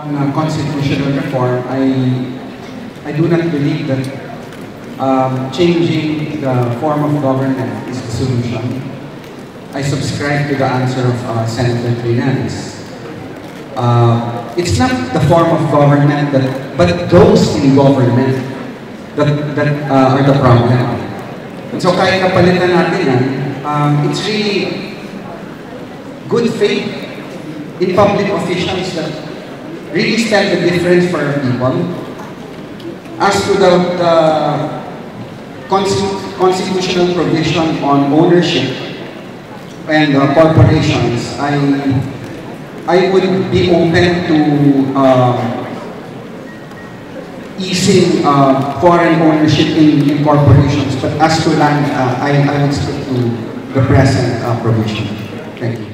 On constitutional reform, I do not believe that changing the form of government is the solution. I subscribe to the answer of Senator Trillanes. It's not the form of government, but those in government that are the problem. And so kahit napalitan natin yan, it's really good faith in public officials that really stand the difference for our people. As to the constitutional provision on ownership and corporations, I would be open to easing foreign ownership in corporations, but as to land, I would stick to the present provision. Thank you.